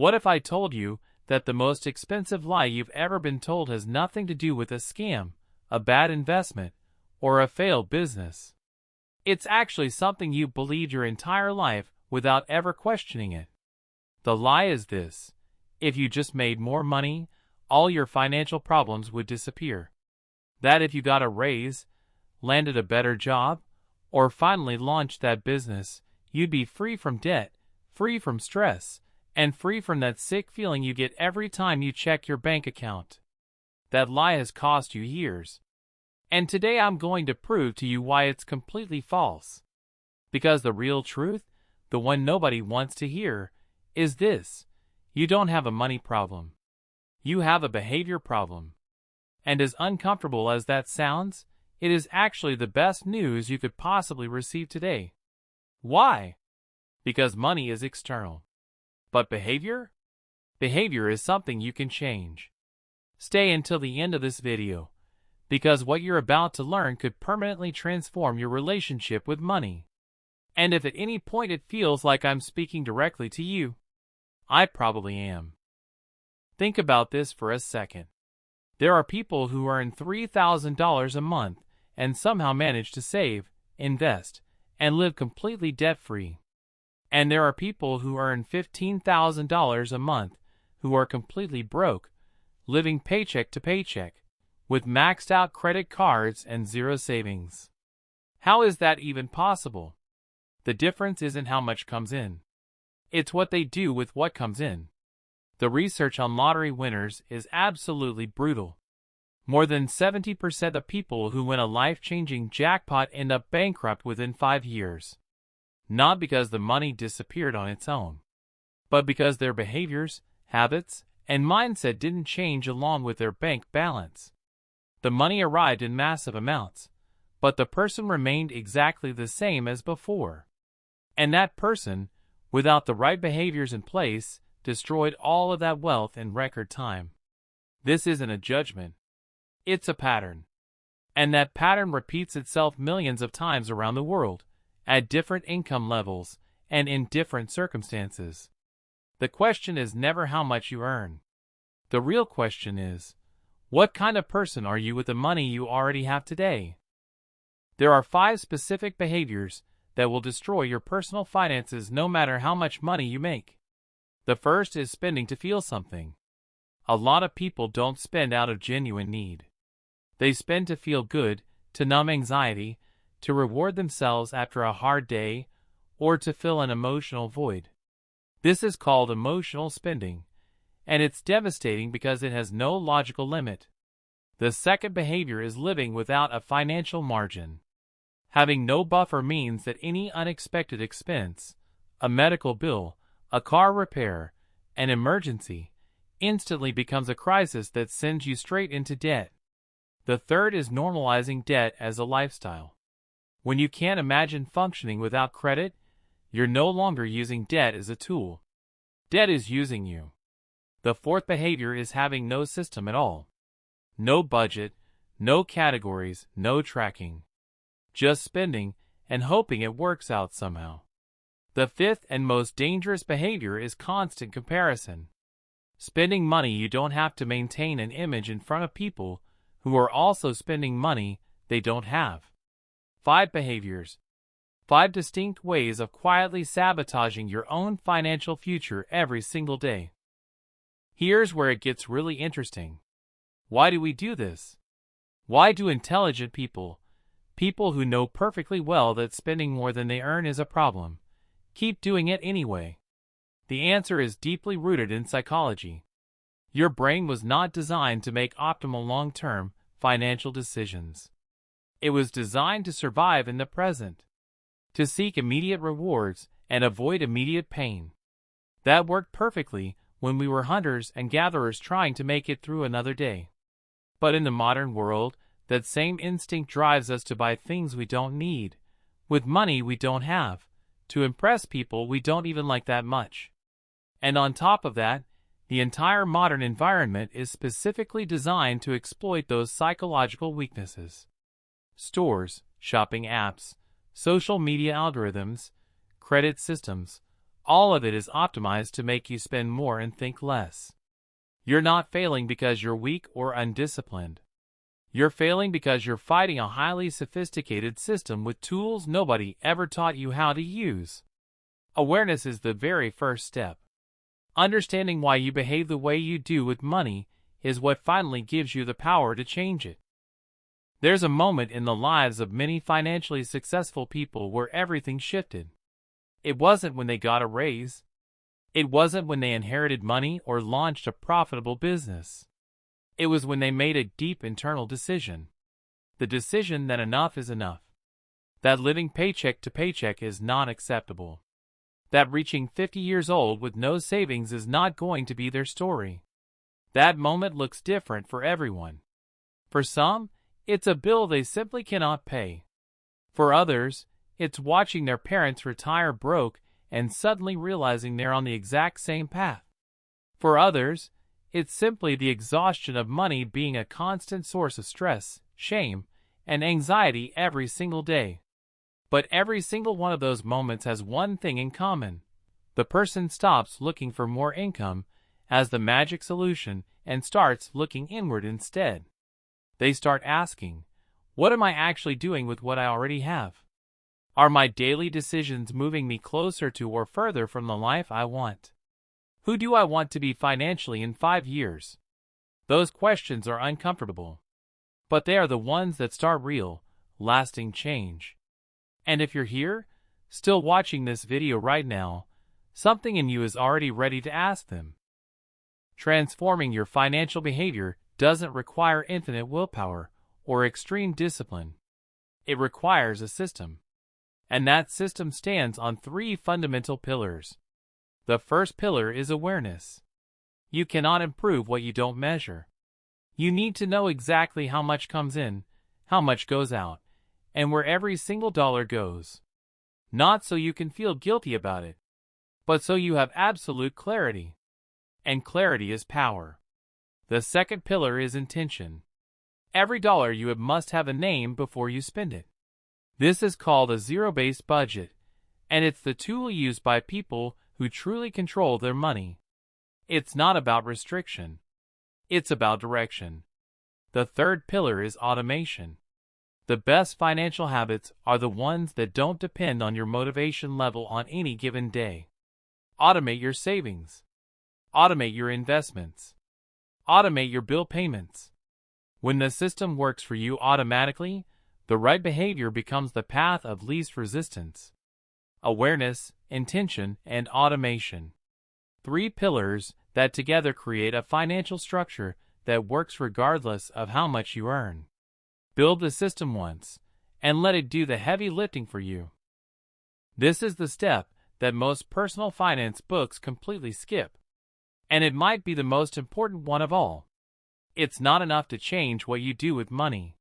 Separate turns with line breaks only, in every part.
What if I told you that the most expensive lie you've ever been told has nothing to do with a scam, a bad investment, or a failed business? It's actually something you believed your entire life without ever questioning it. The lie is this: if you just made more money, all your financial problems would disappear. That if you got a raise, landed a better job, or finally launched that business, you'd be free from debt, free from stress, and free from that sick feeling you get every time you check your bank account. That lie has cost you years. And today I'm going to prove to you why it's completely false. Because the real truth, the one nobody wants to hear, is this: you don't have a money problem. You have a behavior problem. And as uncomfortable as that sounds, it is actually the best news you could possibly receive today. Why? Because money is external. But behavior? Behavior is something you can change. Stay until the end of this video, because what you're about to learn could permanently transform your relationship with money. And if at any point it feels like I'm speaking directly to you, I probably am. Think about this for a second. There are people who earn $3,000 a month and somehow manage to save, invest, and live completely debt-free. And there are people who earn $15,000 a month who are completely broke, living paycheck to paycheck, with maxed out credit cards and zero savings. How is that even possible? The difference isn't how much comes in. It's what they do with what comes in. The research on lottery winners is absolutely brutal. More than 70% of people who win a life-changing jackpot end up bankrupt within 5 years. Not because the money disappeared on its own, but because their behaviors, habits, and mindset didn't change along with their bank balance. The money arrived in massive amounts, but the person remained exactly the same as before. And that person, without the right behaviors in place, destroyed all of that wealth in record time. This isn't a judgment. It's a pattern. And that pattern repeats itself millions of times around the world, at different income levels, and in different circumstances. The question is never how much you earn. The real question is, what kind of person are you with the money you already have today? There are 5 specific behaviors that will destroy your personal finances no matter how much money you make. The first is spending to feel something. A lot of people don't spend out of genuine need. They spend to feel good, to numb anxiety, to reward themselves after a hard day, or to fill an emotional void. This is called emotional spending, and it's devastating because it has no logical limit. The second behavior is living without a financial margin. Having no buffer means that any unexpected expense, a medical bill, a car repair, an emergency, instantly becomes a crisis that sends you straight into debt. The third is normalizing debt as a lifestyle. When you can't imagine functioning without credit, you're no longer using debt as a tool. Debt is using you. The fourth behavior is having no system at all. No budget, no categories, no tracking. Just spending and hoping it works out somehow. The fifth and most dangerous behavior is constant comparison. Spending money you don't have to maintain an image in front of people who are also spending money they don't have. 5 behaviors. 5 distinct ways of quietly sabotaging your own financial future every single day. Here's where it gets really interesting. Why do we do this? Why do intelligent people, people who know perfectly well that spending more than they earn is a problem, keep doing it anyway? The answer is deeply rooted in psychology. Your brain was not designed to make optimal long-term financial decisions. It was designed to survive in the present, to seek immediate rewards and avoid immediate pain. That worked perfectly when we were hunters and gatherers trying to make it through another day. But in the modern world, that same instinct drives us to buy things we don't need, with money we don't have, to impress people we don't even like that much. And on top of that, the entire modern environment is specifically designed to exploit those psychological weaknesses. Stores, shopping apps, social media algorithms, credit systems, All of it is optimized to make you spend more and think less. You're not failing because you're weak or undisciplined. You're failing because you're fighting a highly sophisticated system with tools nobody ever taught you how to use. Awareness is the very first step. Understanding why you behave the way you do with money is what finally gives you the power to change it. There's a moment in the lives of many financially successful people where everything shifted. It wasn't when they got a raise. It wasn't when they inherited money or launched a profitable business. It was when they made a deep internal decision. The decision that enough is enough. That living paycheck to paycheck is not acceptable. That reaching 50 years old with no savings is not going to be their story. That moment looks different for everyone. For some, it's a bill they simply cannot pay. For others, it's watching their parents retire broke and suddenly realizing they're on the exact same path. For others, it's simply the exhaustion of money being a constant source of stress, shame, and anxiety every single day. But every single one of those moments has one thing in common. The person stops looking for more income as the magic solution and starts looking inward instead. They start asking, what am I actually doing with what I already have? Are my daily decisions moving me closer to or further from the life I want? Who do I want to be financially in 5 years? Those questions are uncomfortable, but they are the ones that start real, lasting change. And if you're here, still watching this video right now, something in you is already ready to ask them. Transforming your financial behavior doesn't require infinite willpower or extreme discipline. It requires a system. And that system stands on 3 fundamental pillars. The first pillar is awareness. You cannot improve what you don't measure. You need to know exactly how much comes in, how much goes out, and where every single dollar goes. Not so you can feel guilty about it, but so you have absolute clarity. And clarity is power. The second pillar is intention. Every dollar you have must have a name before you spend it. This is called a zero-based budget, and it's the tool used by people who truly control their money. It's not about restriction. It's about direction. The third pillar is automation. The best financial habits are the ones that don't depend on your motivation level on any given day. Automate your savings. Automate your investments. Automate your bill payments. When the system works for you automatically, the right behavior becomes the path of least resistance. Awareness, intention, and automation. 3 pillars that together create a financial structure that works regardless of how much you earn. Build the system once, and let it do the heavy lifting for you. This is the step that most personal finance books completely skip. And it might be the most important one of all. It's not enough to change what you do with money.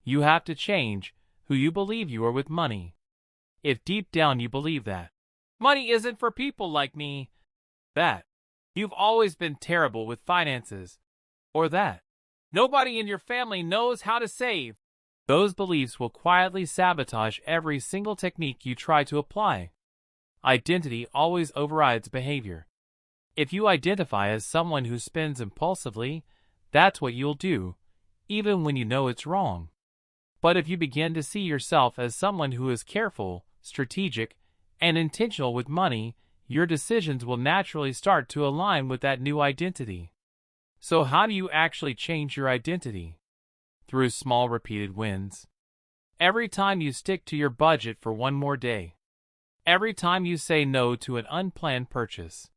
You have to change who you believe you are with money. If deep down you believe that money isn't for people like me, that you've always been terrible with finances, or that nobody in your family knows how to save, those beliefs will quietly sabotage every single technique you try to apply. Identity always overrides behavior. If you identify as someone who spends impulsively, that's what you'll do, even when you know it's wrong. But if you begin to see yourself as someone who is careful, strategic, and intentional with money, your decisions will naturally start to align with that new identity. So how do you actually change your identity? Through small repeated wins. Every time you stick to your budget for one more day. Every time you say no to an unplanned purchase.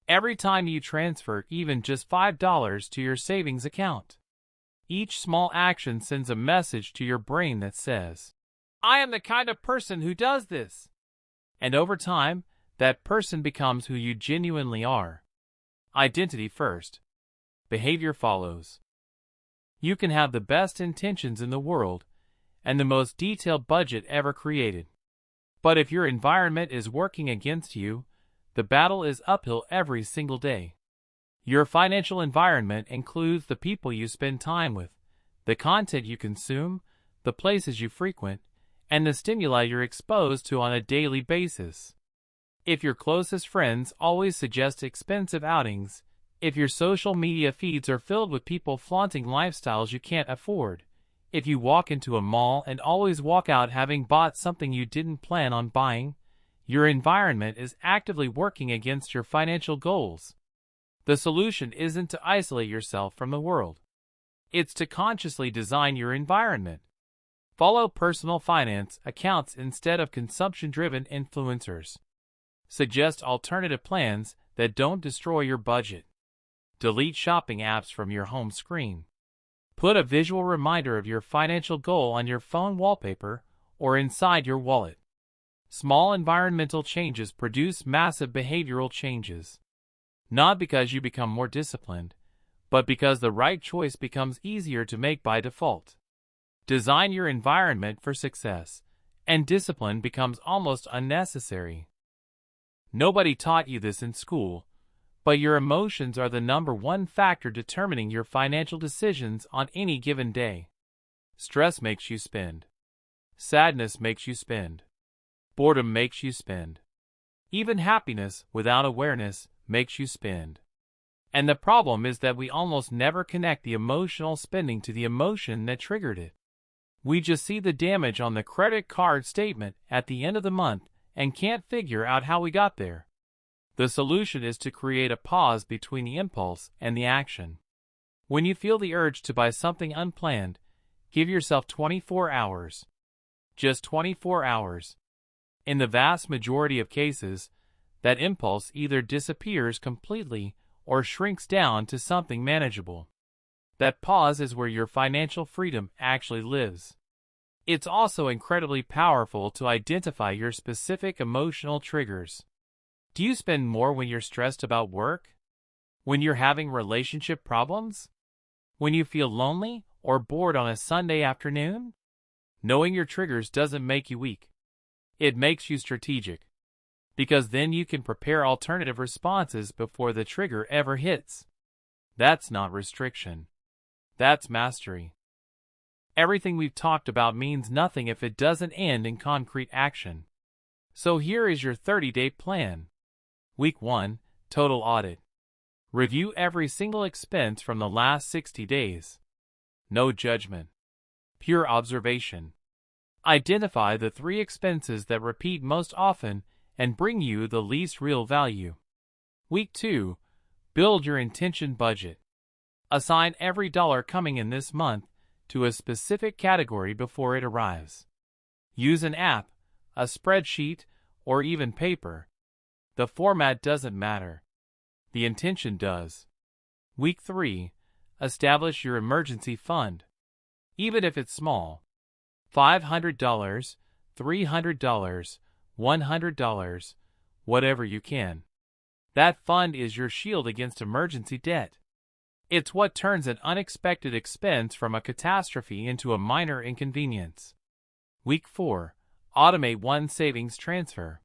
Every time you transfer even just $5 to your savings account. Each small action sends a message to your brain that says, I am the kind of person who does this. And over time, that person becomes who you genuinely are. Identity first. Behavior follows. You can have the best intentions in the world and the most detailed budget ever created. But if your environment is working against you, the battle is uphill every single day. Your financial environment includes the people you spend time with, the content you consume, the places you frequent, and the stimuli you're exposed to on a daily basis. If your closest friends always suggest expensive outings, if your social media feeds are filled with people flaunting lifestyles you can't afford, if you walk into a mall and always walk out having bought something you didn't plan on buying, your environment is actively working against your financial goals. The solution isn't to isolate yourself from the world. It's to consciously design your environment. Follow personal finance accounts instead of consumption-driven influencers. Suggest alternative plans that don't destroy your budget. Delete shopping apps from your home screen. Put a visual reminder of your financial goal on your phone wallpaper or inside your wallet. Small environmental changes produce massive behavioral changes. Not because you become more disciplined, but because the right choice becomes easier to make by default. Design your environment for success, and discipline becomes almost unnecessary. Nobody taught you this in school, but your emotions are the #1 factor determining your financial decisions on any given day. Stress makes you spend. Sadness makes you spend. Boredom makes you spend. Even happiness, without awareness, makes you spend. And the problem is that we almost never connect the emotional spending to the emotion that triggered it. We just see the damage on the credit card statement at the end of the month and can't figure out how we got there. The solution is to create a pause between the impulse and the action. When you feel the urge to buy something unplanned, give yourself 24 hours. Just 24 hours. In the vast majority of cases, that impulse either disappears completely or shrinks down to something manageable. That pause is where your financial freedom actually lives. It's also incredibly powerful to identify your specific emotional triggers. Do you spend more when you're stressed about work? When you're having relationship problems? When you feel lonely or bored on a Sunday afternoon? Knowing your triggers doesn't make you weak. It makes you strategic. Because then you can prepare alternative responses before the trigger ever hits. That's not restriction. That's mastery. Everything we've talked about means nothing if it doesn't end in concrete action. So here is your 30-day plan. Week 1, Total Audit. Review every single expense from the last 60 days. No judgment. Pure observation. Identify the 3 expenses that repeat most often and bring you the least real value. Week 2, Build your intention budget. Assign every dollar coming in this month to a specific category before it arrives. Use an app, a spreadsheet, or even paper. The format doesn't matter. The intention does. Week 3, establish your emergency fund. Even if it's small. $500, $300, $100, whatever you can. That fund is your shield against emergency debt. It's what turns an unexpected expense from a catastrophe into a minor inconvenience. Week 4, automate one savings transfer.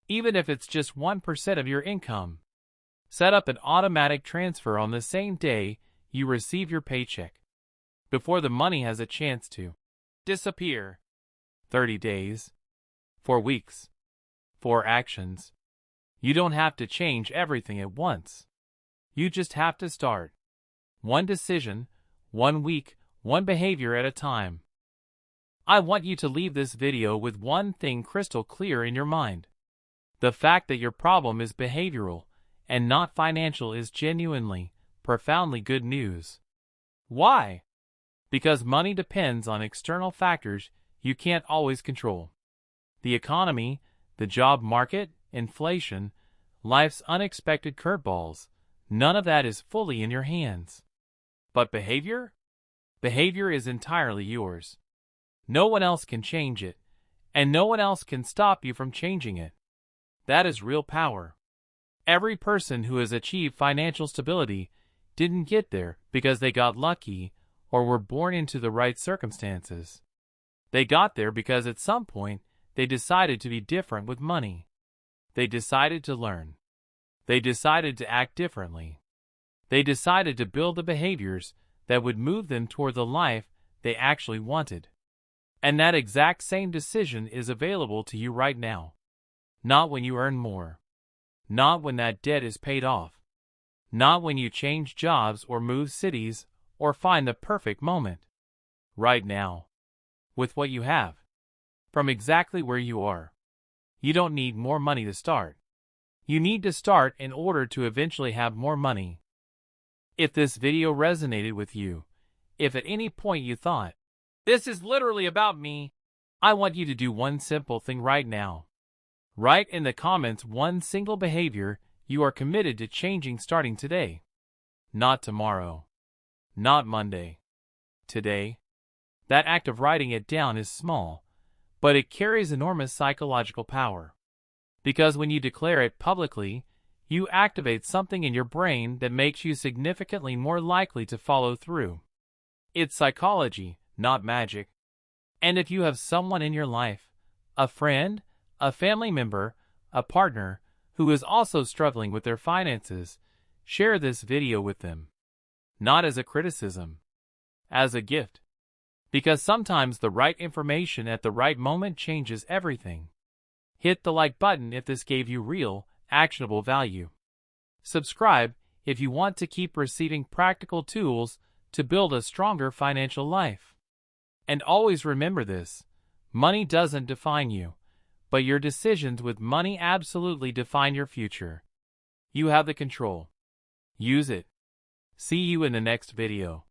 Even if it's just 1% of your income. Set up an automatic transfer on the same day you receive your paycheck, before the money has a chance to disappear. 30 days. 4 weeks. 4 actions. You don't have to change everything at once. You just have to start. One decision, 1 week, 1 behavior at a time. I want you to leave this video with one thing crystal clear in your mind. The fact that your problem is behavioral and not financial is genuinely, profoundly good news. Why? Because money depends on external factors you can't always control. The economy, the job market, inflation, life's unexpected curveballs, none of that is fully in your hands. But behavior? Behavior is entirely yours. No one else can change it, and no one else can stop you from changing it. That is real power. Every person who has achieved financial stability didn't get there because they got lucky or were born into the right circumstances. They got there because at some point they decided to be different with money. They decided to learn. They decided to act differently. They decided to build the behaviors that would move them toward the life they actually wanted. And that exact same decision is available to you right now. Not when you earn more. Not when that debt is paid off. Not when you change jobs or move cities or find the perfect moment. Right now. With what you have. From exactly where you are. You don't need more money to start. You need to start in order to eventually have more money. If this video resonated with you, if at any point you thought, "This is literally about me," I want you to do one simple thing right now. Write in the comments one single behavior you are committed to changing starting today. Not tomorrow. Not Monday. Today. That act of writing it down is small, but it carries enormous psychological power. Because when you declare it publicly, you activate something in your brain that makes you significantly more likely to follow through. It's psychology, not magic. And if you have someone in your life, a friend, a family member, a partner, who is also struggling with their finances, share this video with them. Not as a criticism, as a gift. Because sometimes the right information at the right moment changes everything. Hit the like button if this gave you real, actionable value. Subscribe if you want to keep receiving practical tools to build a stronger financial life. And always remember this: money doesn't define you, but your decisions with money absolutely define your future. You have the control. Use it. See you in the next video.